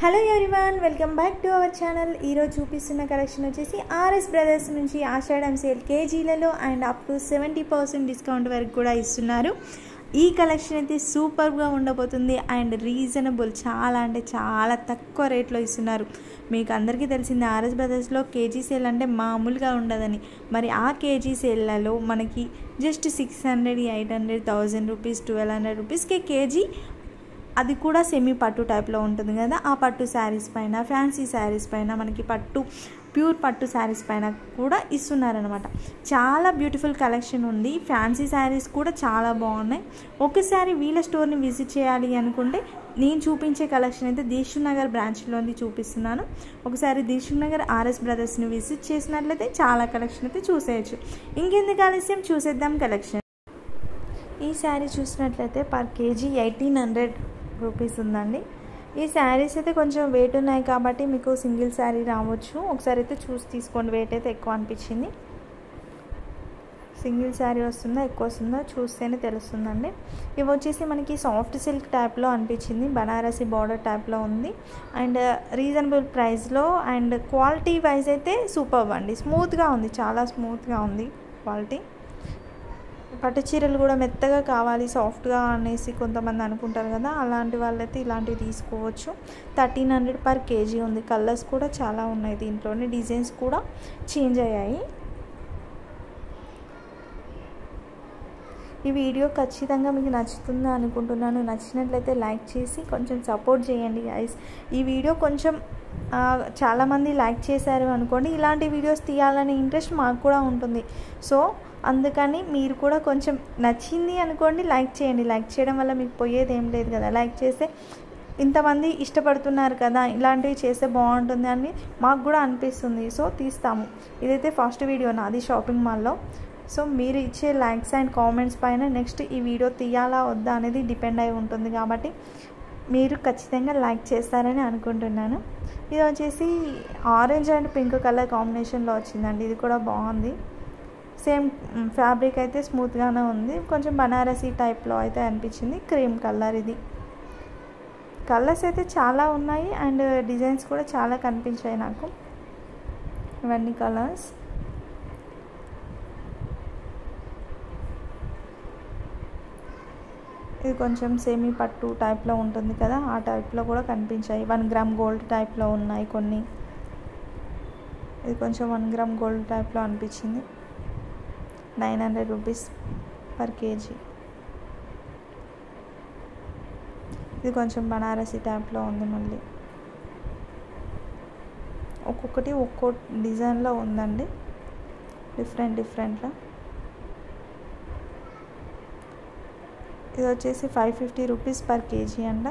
Hello everyone, welcome back to our channel. ఈరోజు చూపిస్తున్న collection వచ్చేసి ఆర్ఎస్ బ్రదర్స్ నుంచి ఆషాఢం సేల్ కేజీలలో అండ్ అప్ టు 70% డిస్కౌంట్ వరకు కూడా ఇస్తున్నారు. ఈ కలెక్షన్ అయితే సూపర్గా ఉండబోతుంది అండ్ రీజనబుల్, చాలా అంటే చాలా తక్కువ రేట్లో ఇస్తున్నారు. మీకు అందరికీ తెలిసింది ఆర్ఎస్ బ్రదర్స్లో కేజీ సేల్ అంటే మామూలుగా ఉండదని. మరి ఆ కేజీ సేల్లలో మనకి జస్ట్ 600, 800, 1000 రూపీస్, 1200 రూపీస్కి కేజీ, అది కూడా సెమీ పట్టు టైప్లో ఉంటుంది కదా. ఆ పట్టు శారీస్ పైన, ఫ్యాన్సీ శారీస్ పైన, మనకి పట్టు ప్యూర్ పట్టు శారీస్ పైన కూడా ఇస్తున్నారనమాట. చాలా బ్యూటిఫుల్ కలెక్షన్ ఉంది. ఫ్యాన్సీ శారీస్ కూడా చాలా బాగున్నాయి. ఒకసారి వీళ్ళ స్టోర్ని విజిట్ చేయాలి అనుకుంటే నేను చూపించే కలెక్షన్ అయితే దిల్సుఖ్ నగర్ బ్రాంచ్లోని చూపిస్తున్నాను. ఒకసారి దిల్సుఖ్ నగర్ ఆర్ఎస్ బ్రదర్స్ని విజిట్ చేసినట్లయితే చాలా కలెక్షన్ అయితే చూసేయచ్చు. ఇంకెందుకు ఆలస్యం, చూసేద్దాం కలెక్షన్. ఈ శారీ చూసినట్లయితే పర్ కేజీ 1800 రూపీస్ ఉందండి. ఈ శారీస్ అయితే కొంచెం వెయిట్ ఉన్నాయి కాబట్టి మీకు సింగిల్ శారీ రావచ్చు. ఒకసారి అయితే చూసి తీసుకోండి. వెయిట్ అయితే ఎక్కువ అనిపించింది. సింగిల్ శారీ వస్తుందా ఎక్కువ వస్తుందో చూస్తేనే తెలుస్తుందండి. ఇవి వచ్చేసి మనకి సాఫ్ట్ సిల్క్ టైప్లో అనిపించింది. బనారసి బార్డర్ టైప్లో ఉంది అండ్ రీజనబుల్ ప్రైస్లో అండ్ క్వాలిటీ వైజ్ అయితే సూపర్బ్ అండి. స్మూత్గా ఉంది, చాలా స్మూత్గా ఉంది క్వాలిటీ. పట్టు చీరలు కూడా మెత్తగా కావాలి, సాఫ్ట్గా అనేసి కొంతమంది అనుకుంటారు కదా, అలాంటి వాళ్ళైతే ఇలాంటివి తీసుకోవచ్చు. 1300 పర్ కేజీ ఉంది. కలర్స్ కూడా చాలా ఉన్నాయి దీంట్లోనే, డిజైన్స్ కూడా చేంజ్ అయ్యాయి. ఈ వీడియో ఖచ్చితంగా మీకు నచ్చుతుందని అనుకుంటున్నాను. నచ్చినట్లయితే లైక్ చేసి కొంచెం సపోర్ట్ చేయండి గైస్. ఈ వీడియో కొంచెం చాలామంది లైక్ చేశారు అనుకోండి, ఇలాంటి వీడియోస్ తీయాలనే ఇంట్రెస్ట్ మాకు కూడా ఉంటుంది. సో అందుకని మీరు కూడా కొంచెం నచ్చింది అనుకోండి, లైక్ చేయండి. లైక్ చేయడం వల్ల మీకు పోయేది ఏం లేదు కదా. లైక్ చేస్తే ఇంతమంది ఇష్టపడుతున్నారు కదా, ఇలాంటివి చేస్తే బాగుంటుంది అని మాకు కూడా అనిపిస్తుంది. సో తీస్తాము. ఇదైతే ఫస్ట్ వీడియో నాది షాపింగ్ మాల్లో. సో మీరు ఇచ్చే లైక్స్ అండ్ కామెంట్స్ పైన నెక్స్ట్ ఈ వీడియో తీయాలా వద్దా అనేది డిపెండ్ అయి ఉంటుంది. కాబట్టి మీరు ఖచ్చితంగా లైక్ చేస్తారని అనుకుంటున్నాను. ఇది వచ్చేసి ఆరెంజ్ అండ్ పింక్ కలర్ కాంబినేషన్లో వచ్చిందండి. ఇది కూడా బాగుంది. సేమ్ ఫ్యాబ్రిక్ అయితే స్మూత్గానే ఉంది. కొంచెం బనారసీ టైప్లో అయితే అనిపించింది. క్రీమ్ కలర్ ఇది. కలర్స్ అయితే చాలా ఉన్నాయి అండ్ డిజైన్స్ కూడా చాలా కనిపించాయి నాకు. ఇవన్నీ కలర్స్. ఇది కొంచెం సెమీ పట్టు టైప్లో ఉంటుంది కదా, ఆ టైప్లో కూడా కనిపించాయి. 1 గ్రామ్ గోల్డ్ టైప్లో ఉన్నాయి కొన్ని. ఇది కొంచెం 1 గ్రామ్ గోల్డ్ టైప్లో అనిపించింది. 900 రూపీస్ పర్ కేజీ. ఇది కొంచెం బనారసీ టైప్లో ఉంది. మళ్ళీ ఒక్కొక్కటి ఒక్కో డిజైన్లో ఉందండి, డిఫరెంట్గా. ఇది వచ్చేసి 550 రూపీస్ పర్ కేజీ అంట.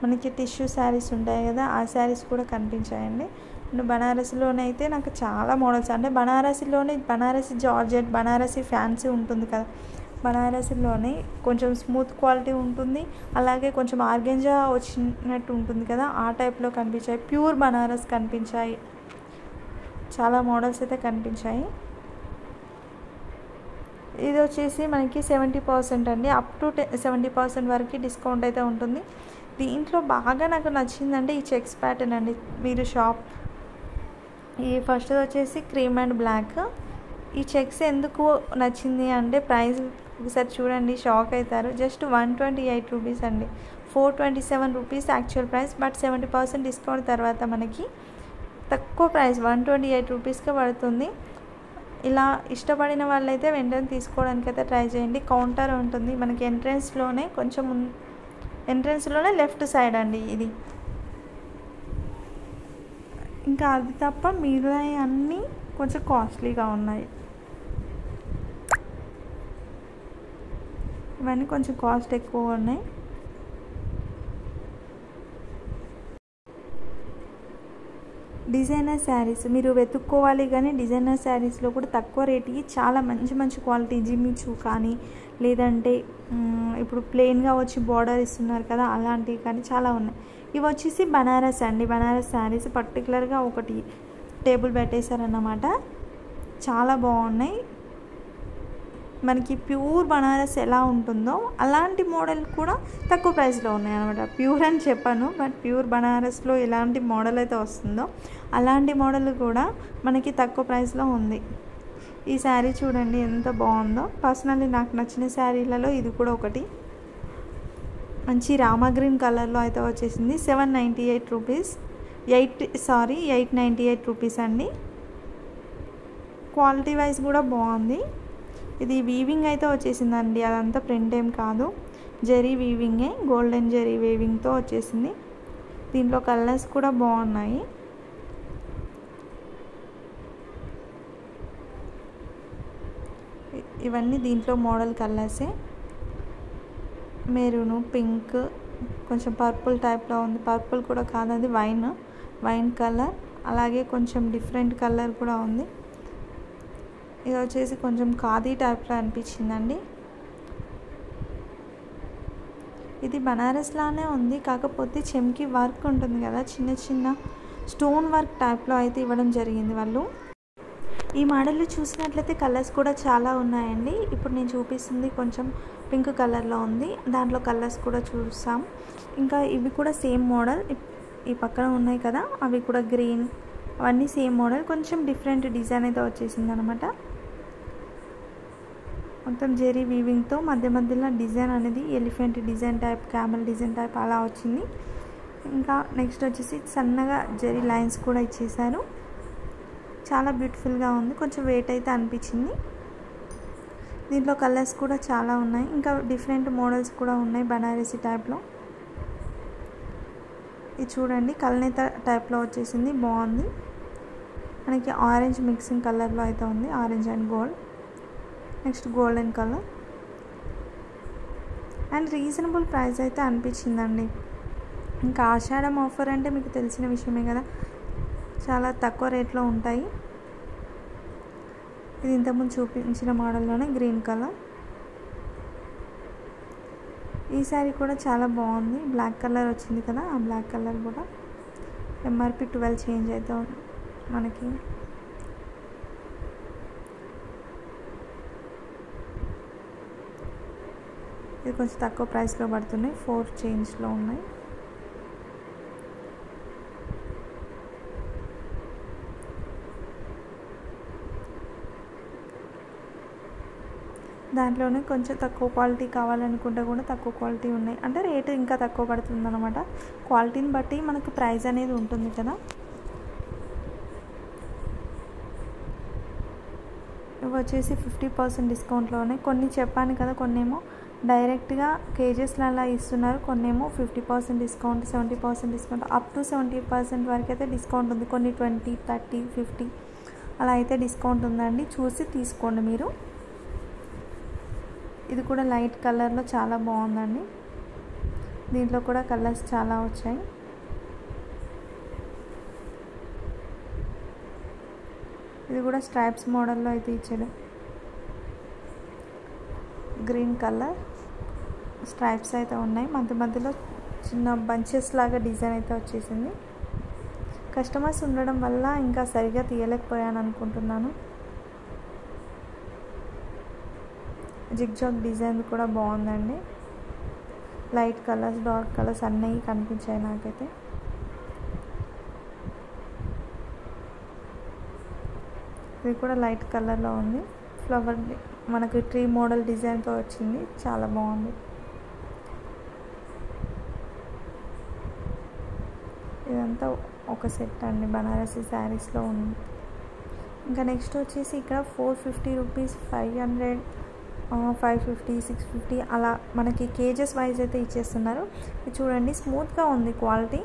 మనకి టిష్యూ శారీస్ ఉంటాయి కదా, ఆ శారీస్ కూడా కనిపించాయండి. అండ్ బనారసీలోనే అయితే నాకు చాలా మోడల్స్, అంటే బనారసీలోనే బనారసీ జార్జెట్, బనారసీ ఫ్యాన్సీ ఉంటుంది కదా, బనారసీలోనే కొంచెం స్మూత్ క్వాలిటీ ఉంటుంది, అలాగే కొంచెం ఆర్గెంజా వచ్చినట్టు ఉంటుంది కదా, ఆ టైప్లో కనిపించాయి. ప్యూర్ బనారస్ కనిపించాయి. చాలా మోడల్స్ అయితే కనిపించాయి. ఇది వచ్చేసి మనకి 70% అండి. అప్ టు 70% వరకు డిస్కౌంట్ అయితే ఉంటుంది. దీంట్లో బాగా నాకు నచ్చిందంటే ఈ చెక్స్ ప్యాటర్న్ అండి. మీరు ఈ ఫస్ట్ వచ్చేసి క్రీమ్ అండ్ బ్లాక్. ఈ చెక్స్ ఎందుకు నచ్చింది అంటే ప్రైస్ ఒకసారి చూడండి, షాక్ అవుతారు. జస్ట్ 128 రూపీస్ అండి. 427 rupees actual price, but 70% discount తర్వాత మనకి తక్కువ ప్రైస్ 128 రూపీస్కే పడుతుంది. ఇలా ఇష్టపడిన వాళ్ళైతే వెంటనే తీసుకోవడానికి అయితే ట్రై చేయండి. కౌంటర్ ఉంటుంది మనకి ఎంట్రన్స్లోనే లెఫ్ట్ సైడ్ అండి ఇది. ఇంకా అది తప్ప మిగతా అన్నీ కొంచెం కాస్ట్లీగా ఉన్నాయి. ఇవన్నీ కొంచెం కాస్ట్ ఎక్కువ ఉన్నాయి. డిజైనర్ శారీస్ మీరు వెతుక్కోవాలి, కానీ డిజైనర్ శారీస్లో కూడా తక్కువ రేటుకి చాలా మంచి క్వాలిటీ జిమ్మిచూ కానీ, లేదంటే ఇప్పుడు ప్లెయిన్గా వచ్చి బార్డర్ ఇస్తున్నారు కదా, అలాంటివి కానీ చాలా ఉన్నాయి. ఇవి వచ్చేసి బనారస్ అండి. బనారస్ శారీస్ పర్టికులర్గా ఒకటి టేబుల్ పెట్టేశారన్నమాట. చాలా బాగున్నాయి. మనకి ప్యూర్ బనారస్ ఎలా ఉంటుందో అలాంటి మోడల్ కూడా తక్కువ ప్రైస్లో ఉన్నాయి అనమాట. ప్యూర్ అని చెప్పాను, బట్ ప్యూర్ బనారస్లో ఎలాంటి మోడల్ అయితే వస్తుందో అలాంటి మోడల్ కూడా మనకి తక్కువ ప్రైస్లో ఉంది. ఈ శారీ చూడండి ఎంత బాగుందో. పర్సనల్లీ నాకు నచ్చిన శారీలలో ఇది కూడా ఒకటి. మంచి రామా గ్రీన్ కలర్లో అయితే వచ్చేసింది. 798 రూపీస్, 898 రూపీస్ అండి. క్వాలిటీ వైజ్ కూడా బాగుంది. ఇది వీవింగ్ అయితే వచ్చేసిందండి, అదంతా ప్రింట్ ఏం కాదు, జరీ వీవింగే, గోల్డెన్ జరీ వీవింగ్తో వచ్చేసింది. దీంట్లో కలర్స్ కూడా బాగున్నాయి. ఇవన్నీ దీంట్లో మోడల్ కలర్సే. మెరూను, పింక్, కొంచెం పర్పుల్ టైప్లో ఉంది. పర్పుల్ కూడా కాదు, అది వైన్ కలర్. అలాగే కొంచెం డిఫరెంట్ కలర్ కూడా ఉంది. ఇది వచ్చేసి కొంచెం ఖాదీ టైప్లో అనిపించిందండి. ఇది బనారస్ లానే ఉంది, కాకపోతే చెమ్కి వర్క్ ఉంటుంది కదా, చిన్న చిన్న స్టోన్ వర్క్ టైప్లో అయితే ఇవ్వడం జరిగింది వాళ్ళు. ఈ మోడల్లో చూసినట్లయితే కలర్స్ కూడా చాలా ఉన్నాయండి. ఇప్పుడు నేను చూపిస్తుంది కొంచెం పింక్ కలర్లో ఉంది, దాంట్లో కలర్స్ కూడా చూస్తాం. ఇంకా ఇవి కూడా సేమ్ మోడల్, ఈ పక్కన ఉన్నాయి కదా అవి కూడా గ్రీన్, అవన్నీ సేమ్ మోడల్, కొంచెం డిఫరెంట్ డిజైన్ అయితే వచ్చేసింది అనమాట. మొత్తం జెరీ వీవింగ్తో మధ్య మధ్యలో డిజైన్ అనేది elephant design type, camel design type అలా వచ్చింది. ఇంకా నెక్స్ట్ వచ్చేసి సన్నగా జెరీ లైన్స్ కూడా ఇచ్చేసారు. చాలా బ్యూటిఫుల్గా ఉంది. కొంచెం వెయిట్ అయితే అనిపించింది. దీంట్లో కలర్స్ కూడా చాలా ఉన్నాయి. ఇంకా డిఫరెంట్ మోడల్స్ కూడా ఉన్నాయి బనారసి టైప్లో. ఇది చూడండి కల్నేత టైప్లో వచ్చేసింది, బాగుంది. మనకి ఆరెంజ్ మిక్సింగ్ కలర్లో అయితే ఉంది, orange and gold. Next golden colour and reasonable price అయితే అనిపించిందండి. ఇంకా ఆషాఢం ఆఫర్ అంటే మీకు తెలిసిన విషయమే కదా, చాలా తక్కువ రేట్లో ఉంటాయి. ఇది ఇంతకుముందు చూపించిన మోడల్లోనే గ్రీన్ కలర్. ఈ శారీ కూడా చాలా బాగుంది, బ్లాక్ కలర్ వచ్చింది కదా, ఆ బ్లాక్ కలర్ కూడా ఎంఆర్పి 12 చేంజ్ అయితే మనకి. ఇది కొంచెం తక్కువ ప్రైస్లో పడుతున్నాయి, 4 చేంజ్లో ఉన్నాయి. దాంట్లోనే కొంచెం తక్కువ క్వాలిటీ కావాలనుకుంటే కూడా తక్కువ క్వాలిటీ ఉన్నాయి, అంటే రేటు ఇంకా తక్కువ పడుతుంది అనమాట. క్వాలిటీని బట్టి మనకు ప్రైస్ అనేది ఉంటుంది కదా. ఇవి వచ్చేసి 50% డిస్కౌంట్లోనే. కొన్ని చెప్పాను కదా, కొన్నేమో డైరెక్ట్గా కేజెస్లో అలా ఇస్తున్నారు, కొన్నేమో 50% డిస్కౌంట్, 70% డిస్కౌంట్, అప్ టు 70% వరకు అయితే డిస్కౌంట్ ఉంది. కొన్ని 20, 30, 50 అలా అయితే డిస్కౌంట్ ఉందండి, చూసి తీసుకోండి మీరు. ఇది కూడా లైట్ కలర్లో చాలా బాగుందండి. దీంట్లో కూడా కలర్స్ చాలా వచ్చాయి. ఇది కూడా స్ట్రైప్స్ మోడల్లో అయితే ఇచ్చాడు. గ్రీన్ కలర్ స్ట్రైప్స్ అయితే ఉన్నాయి, మధ్య మధ్యలో చిన్న బంచెస్ లాగా డిజైన్ అయితే వచ్చేసింది. కస్టమర్స్ ఉండడం వల్ల ఇంకా సరిగా తీయలేకపోయాను అనుకుంటున్నాను. జిగ్జాగ్ డిజైన్ కూడా బాగుందండి. లైట్ కలర్స్, డార్క్ కలర్స్ అన్నీ కనిపించాయి నాకైతే. ఇది కూడా లైట్ కలర్లో ఉంది, ఫ్లవర్ మనకి ట్రీ మోడల్ డిజైన్తో వచ్చింది, చాలా బాగుంది. ఇదంతా ఒక సెట్ అండి బనారసి శారీస్లో ఉంది. ఇంకా నెక్స్ట్ వచ్చేసి ఇక్కడ 450 రూపీస్, 500, 550, 650 అలా మనకి కేజెస్ వైజ్ అయితే ఇచ్చేస్తున్నారు. ఇది చూడండి స్మూత్గా ఉంది క్వాలిటీ,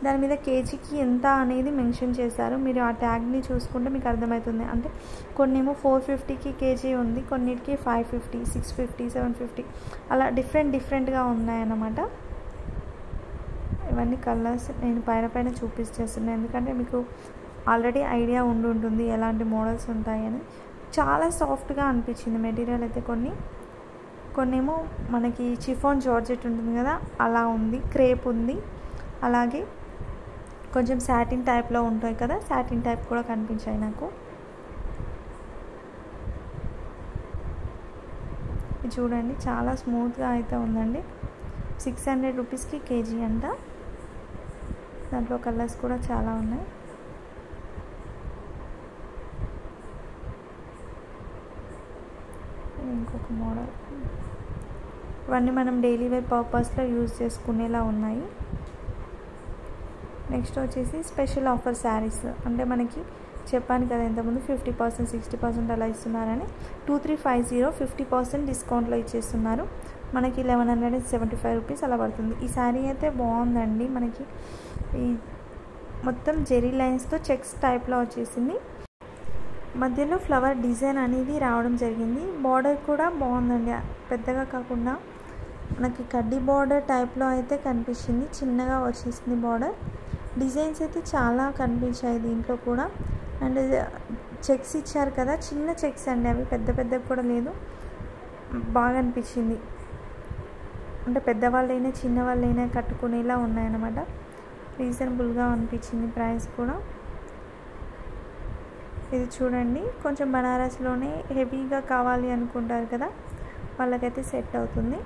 దాని మీద కేజీకి ఎంత అనేది మెన్షన్ చేశారు. మీరు ఆ ట్యాగ్ని చూసుకుంటే మీకు అర్థమవుతుంది. అంటే కొన్నేమో 450కి కేజీ ఉంది, కొన్నిటికి 550, 650, 750 అలా డిఫరెంట్గా ఉన్నాయన్నమాట. ఇవన్నీ కలర్స్ నేను పైన చూపించేస్తున్నాను, ఎందుకంటే మీకు ఆల్రెడీ ఐడియా ఉంటుంది ఎలాంటి మోడల్స్ ఉంటాయని. చాలా సాఫ్ట్గా అనిపించింది మెటీరియల్ అయితే. కొన్నేమో మనకి చిఫాన్ జార్జెట్ ఉంటుంది కదా అలా ఉంది, క్రేప్ ఉంది, అలాగే కొంచెం సాటిన్ టైప్లో ఉంటాయి కదా, సాటిన్ టైప్ కూడా కనిపించాయి నాకు. ఇది చూడండి చాలా స్మూత్గా అయితే ఉందండి. 600 రూపీస్కి కేజీ అంట. దాంట్లో కలర్స్ కూడా చాలా ఉన్నాయి. ఇంకొక మోడల్. ఇవన్నీ మనం డైలీ వేర్ పర్పస్లో యూజ్ చేసుకునేలా ఉన్నాయి. నెక్స్ట్ వచ్చేసి స్పెషల్ ఆఫర్ శారీస్. అంటే మనకి చెప్పాను కదా ఇంతకుముందు 50%, 60% అలా ఇస్తున్నారని. 2350 50% డిస్కౌంట్లో ఇచ్చేస్తున్నారు. మనకి 1175 రూపీస్ అలా పడుతుంది. ఈ శారీ అయితే బాగుందండి. మనకి ఈ మొత్తం జెరీ లైన్స్తో చెక్స్ టైప్లో వచ్చేసింది. మధ్యలో ఫ్లవర్ డిజైన్ అనేది రావడం జరిగింది. బార్డర్ కూడా బాగుందండి, పెద్దగా కాకుండా మనకి కడ్డీ బార్డర్ టైప్లో అయితే కనిపించింది. చిన్నగా వచ్చేసింది బార్డర్. డిజైన్స్ అయితే చాలా కనిపించాయి దీంట్లో కూడా. అండ్ చెక్స్ ఇచ్చారు కదా, చిన్న చెక్స్ అండి అవి, పెద్ద పెద్దగా కూడా లేదు. బాగా అనిపించింది. అంటే పెద్దవాళ్ళైనా చిన్నవాళ్ళైనా కట్టుకునేలా ఉన్నాయన్నమాట. రీజనబుల్గా అనిపించింది ప్రైస్ కూడా. ఇది చూడండి, కొంచెం బనారస్లోనే హెవీగా కావాలి అనుకుంటారు కదా, వాళ్ళకైతే సెట్ అవుతుంది.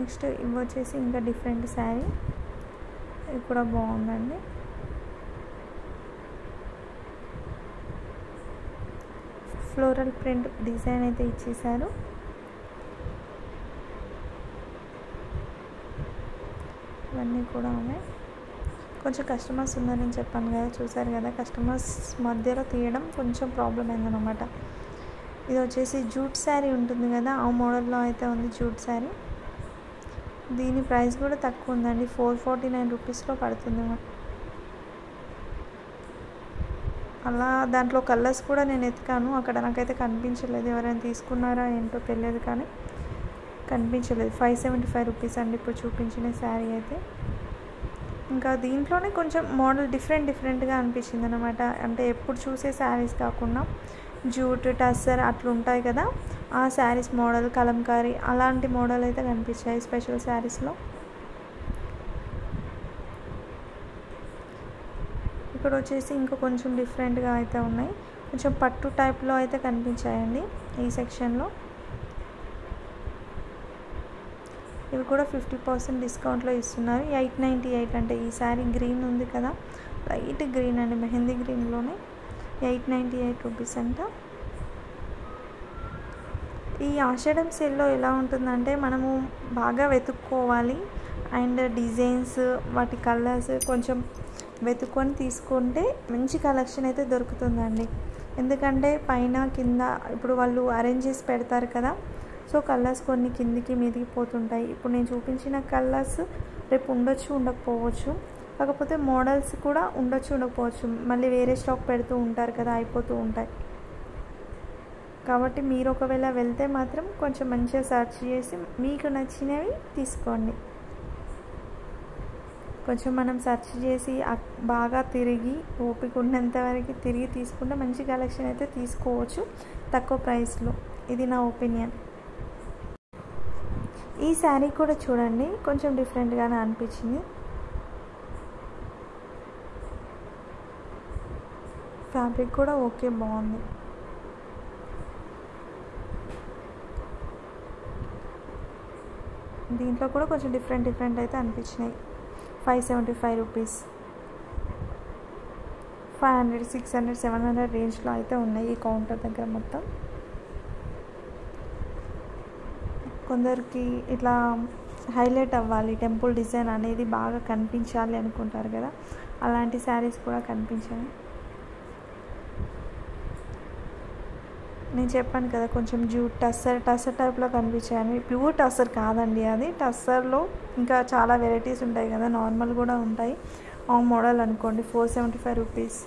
నెక్స్ట్ ఇవి వచ్చేసి ఇంకా డిఫరెంట్ శారీ. ఇది కూడా బాగుందండి. ఫ్లోరల్ ప్రింట్ డిజైన్ అయితే ఇచ్చేసారు. ఇవన్నీ కూడా ఉన్నాయి. కొంచెం కస్టమర్స్ ఉన్నారని చెప్పాను కదా, చూసారు కదా, కస్టమర్స్ మధ్యలో తీయడం కొంచెం ప్రాబ్లం అయిందనమాట. ఇది వచ్చేసి జూట్ శారీ ఉంటుంది కదా, ఆ మోడల్లో అయితే ఉంది జూట్ శారీ. దీని ప్రైస్ కూడా తక్కువ ఉందండి, 449 రూపీస్లో పడుతుంది. అలా దాంట్లో కలర్స్ కూడా నేను ఎతికాను, అక్కడ నాకైతే కనిపించలేదు. ఎవరైనా తీసుకున్నారా ఏంటో తెలియదు, కానీ కనిపించలేదు. 575 రూపీస్ అండి ఇప్పుడు చూపించిన శారీ అయితే. ఇంకా దీంట్లోనే కొంచెం మోడల్ డిఫరెంట్గా అనిపించింది అనమాట. అంటే ఎప్పుడు చూసే శారీస్ కాకుండా జూట్, టస్సర్ అట్లా ఉంటాయి కదా, ఆ శారీస్ మోడల్, కలంకారీ అలాంటి మోడల్ అయితే కనిపించాయి స్పెషల్ శారీస్లో. ఇక్కడ వచ్చేసి ఇంకా కొంచెం డిఫరెంట్గా అయితే ఉన్నాయి. కొంచెం పట్టు టైప్లో అయితే కనిపించాయండి ఈ సెక్షన్లో. ఇవి కూడా 50% డిస్కౌంట్లో ఇస్తున్నారు. 898 అంటే ఈ శారీ గ్రీన్ ఉంది కదా, లైట్ గ్రీన్ అండి, మెహందీ గ్రీన్లోనే 898 రూపీస్ అంట. ఈ ఆషాఢం సేల్లో ఎలా ఉంటుందంటే మనము బాగా వెతుక్కోవాలి. అండ్ డిజైన్స్, వాటి కలర్స్ కొంచెం వెతుక్కొని తీసుకుంటే మంచి కలెక్షన్ అయితే దొరుకుతుందండి. ఎందుకంటే పైన కింద ఇప్పుడు వాళ్ళు అరేంజ్ చేసి పెడతారు కదా, సో కలర్స్ కొన్ని కిందికి మీదికి పోతుంటాయి. ఇప్పుడు నేను చూపించిన కలర్స్ రేపు ఉండొచ్చు, ఉండకపోవచ్చు. కాకపోతే మోడల్స్ కూడా ఉండొచ్చు, ఉండకపోవచ్చు. మళ్ళీ వేరే స్టాక్ పెడుతూ ఉంటారు కదా, అయిపోతూ ఉంటాయి. కాబట్టి మీరు ఒకవేళ వెళ్తే మాత్రం కొంచెం మంచిగా సెర్చ్ చేసి మీకు నచ్చినవి తీసుకోండి. కొంచెం మనం సెర్చ్ చేసి బాగా తిరిగి ఓపిక ఉన్నంత వరకు తిరిగి తీసుకుంటే మంచి కలెక్షన్ అయితే తీసుకోవచ్చు తక్కువ ప్రైస్లో. ఇది నా ఒపీనియన్. ఈ శారీ కూడా చూడండి, కొంచెం డిఫరెంట్గానే అనిపించింది. ఫ్యాబ్రిక్ కూడా ఓకే, బాగుంది. దీంట్లో కూడా కొంచెం డిఫరెంట్ అయితే అనిపించినాయి. 575 రూపీస్, 500, 600, 700 రేంజ్లో అయితే ఉన్నాయి ఈ కౌంటర్ దగ్గర మొత్తం. కొందరికి ఇట్లా హైలైట్ అవ్వాలి, టెంపుల్ డిజైన్ అనేది బాగా కనిపించాలి అనుకుంటారు కదా, అలాంటి శారీస్ కూడా కనిపించాయి. నేను చెప్పాను కదా కొంచెం జూట్, టస్సర్ టైప్లో కనిపించాయని. ప్యూర్ టస్సర్ కాదండి అది. టస్సర్లో ఇంకా చాలా వెరైటీస్ ఉంటాయి కదా, నార్మల్ కూడా ఉంటాయి. ఆ మోడల్ అనుకోండి. 475 రూపీస్.